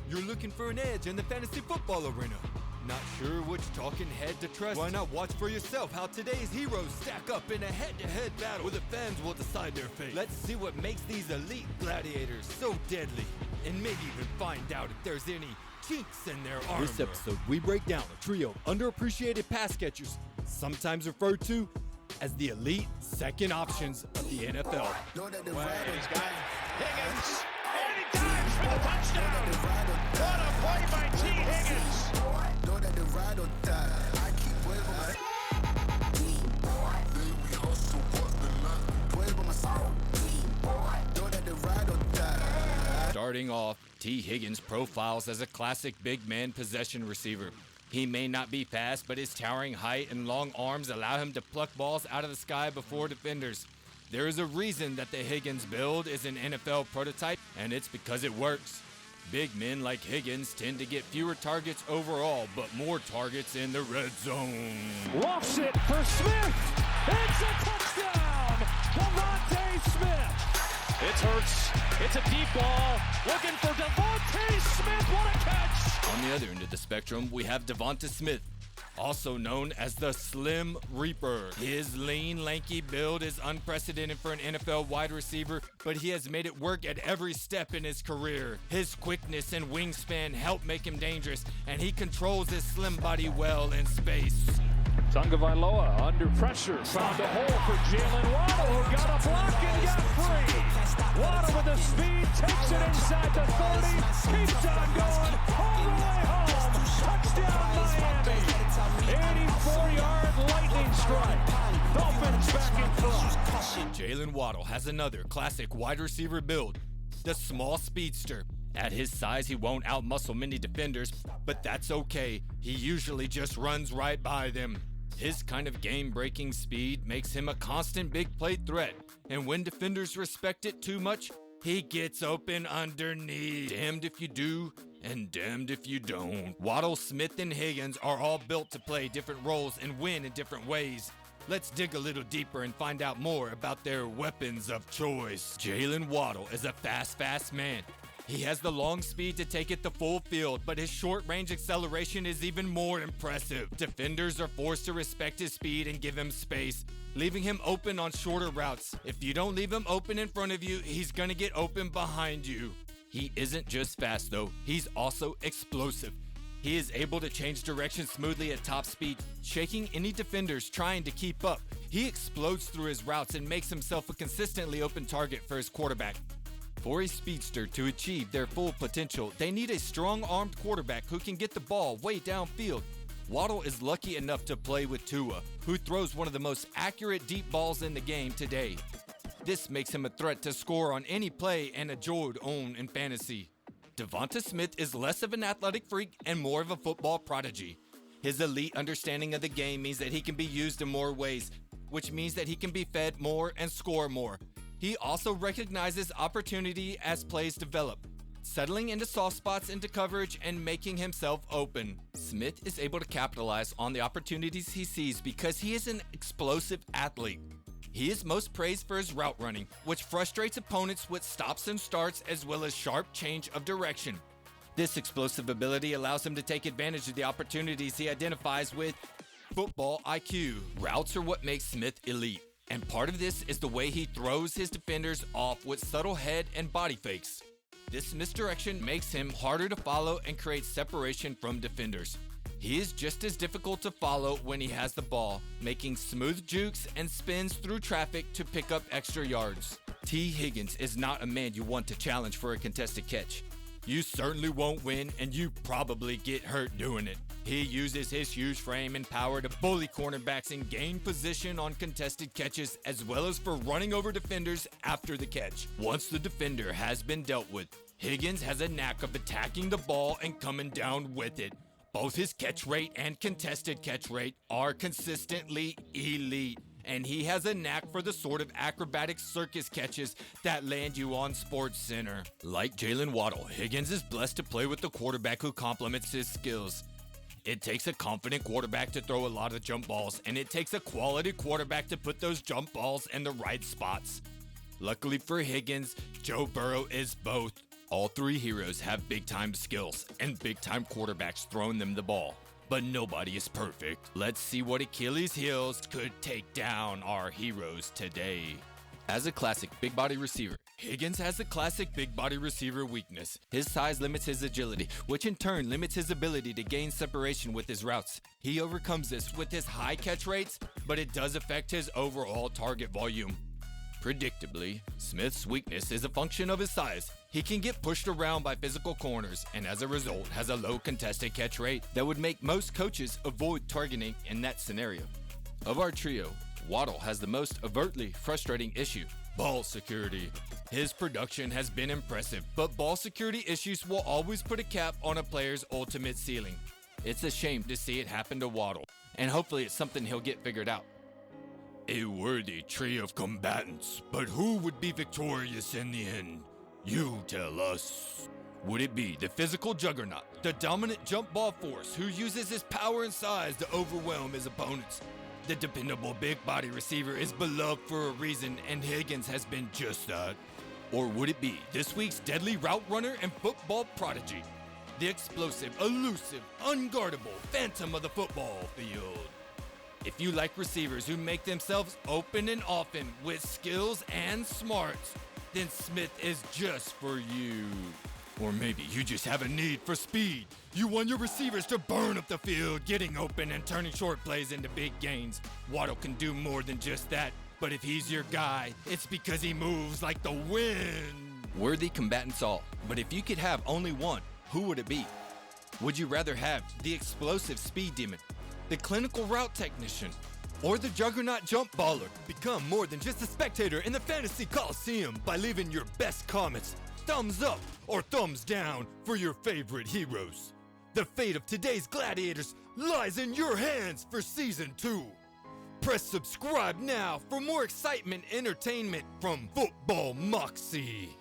You're looking for an edge in the fantasy football arena. Not sure which talking head to trust? Why not watch for yourself how today's heroes stack up in a head-to-head battle where the fans will decide their fate. Let's see what makes these elite gladiators so deadly, and maybe even find out if there's any chinks in their armor. This episode, we break down a trio of underappreciated pass catchers, sometimes referred to as the elite second options of the NFL. He's got Higgins, and he dives for the touchdown. What a play by Tee Higgins. Starting off, Tee Higgins profiles as a classic big man possession receiver. He may not be fast, but his towering height and long arms allow him to pluck balls out of the sky before defenders. There is a reason that the Higgins build is an NFL prototype, and it's because it works. Big men like Higgins tend to get fewer targets overall, but more targets in the red zone. Lofts it for Smith. It's a touchdown. Devonta Smith. It's Hurts. It's a deep ball. Looking for Devonta Smith. What a catch. On the other end of the spectrum, we have Devonta Smith, also known as the Slim Reaper. His lean, lanky build is unprecedented for an NFL wide receiver, but he has made it work at every step in his career. His quickness and wingspan help make him dangerous, and he controls his slim body well in space. Tagovailoa under pressure. Found a hole for Jaylen Waddle, who got a block and got free. Waddle with the speed, takes it inside the 30, keeps on going, all the way home. Touchdown Miami. 84-yard lightning strike. Dolphins back in front. Jaylen Waddle has another classic wide receiver build, the small speedster. At his size, he won't outmuscle many defenders, but that's okay. He usually just runs right by them. His kind of game-breaking speed makes him a constant big play threat, and when defenders respect it too much, he gets open underneath. Damned if you do, and damned if you don't. Waddle, Smith, and Higgins are all built to play different roles and win in different ways. Let's dig a little deeper and find out more about their weapons of choice. Jaylen Waddle is a fast man. He has the long speed to take it the full field, but his short-range acceleration is even more impressive. Defenders are forced to respect his speed and give him space, leaving him open on shorter routes. If you don't leave him open in front of you, he's gonna get open behind you. He isn't just fast though, he's also explosive. He is able to change direction smoothly at top speed, shaking any defenders trying to keep up. He explodes through his routes and makes himself a consistently open target for his quarterback. For a speedster to achieve their full potential, they need a strong-armed quarterback who can get the ball way downfield. Waddle is lucky enough to play with Tua, who throws one of the most accurate deep balls in the game today. This makes him a threat to score on any play and a joy to own in fantasy. Devonta Smith is less of an athletic freak and more of a football prodigy. His elite understanding of the game means that he can be used in more ways, which means that he can be fed more and score more. He also recognizes opportunity as plays develop, settling into soft spots into coverage and making himself open. Smith is able to capitalize on the opportunities he sees because he is an explosive athlete. He is most praised for his route running, which frustrates opponents with stops and starts as well as sharp change of direction. This explosive ability allows him to take advantage of the opportunities he identifies with football IQ. Routes are what makes Smith elite. And part of this is the way he throws his defenders off with subtle head and body fakes. This misdirection makes him harder to follow and creates separation from defenders. He is just as difficult to follow when he has the ball, making smooth jukes and spins through traffic to pick up extra yards. Tee Higgins is not a man you want to challenge for a contested catch. You certainly won't win, and you probably get hurt doing it. He uses his huge frame and power to bully cornerbacks and gain position on contested catches, as well as for running over defenders after the catch. Once the defender has been dealt with, Higgins has a knack of attacking the ball and coming down with it. Both his catch rate and contested catch rate are consistently elite, and he has a knack for the sort of acrobatic circus catches that land you on SportsCenter. Like Jaylen Waddle, Higgins is blessed to play with the quarterback who complements his skills. It takes a confident quarterback to throw a lot of jump balls, and it takes a quality quarterback to put those jump balls in the right spots. Luckily for Higgins, Joe Burrow is both. All three heroes have big-time skills and big-time quarterbacks throwing them the ball. But nobody is perfect. Let's see what Achilles heels could take down our heroes today. As a classic big body receiver, Higgins has a classic big body receiver weakness. His size limits his agility, which in turn limits his ability to gain separation with his routes. He overcomes this with his high catch rates, but it does affect his overall target volume. Predictably, Smith's weakness is a function of his size. He can get pushed around by physical corners and as a result has a low contested catch rate that would make most coaches avoid targeting in that scenario. Of our trio, Waddle has the most overtly frustrating issue, ball security. His production has been impressive, but ball security issues will always put a cap on a player's ultimate ceiling. It's a shame to see it happen to Waddle, and hopefully it's something he'll get figured out. A worthy trio of combatants, but who would be victorious in the end? You tell us. Would it be the physical juggernaut, the dominant jump ball force who uses his power and size to overwhelm his opponents? The dependable big body receiver is beloved for a reason, and Higgins has been just that. Or would it be this week's deadly route runner and football prodigy, the explosive, elusive, unguardable phantom of the football field? If you like receivers who make themselves open and often with skills and smarts, then Smith is just for you. Or maybe you just have a need for speed. You want your receivers to burn up the field, getting open and turning short plays into big gains. Waddle can do more than just that, but if he's your guy, it's because he moves like the wind. Worthy combatants all, but if you could have only one, who would it be? Would you rather have the explosive speed demon, the clinical route technician, or the juggernaut jump baller? Become more than just a spectator in the fantasy Coliseum by leaving your best comments, thumbs up or thumbs down, for your favorite heroes. The fate of today's gladiators lies in your hands for Season 2. Press subscribe now for more excitement entertainment from Football Moxy.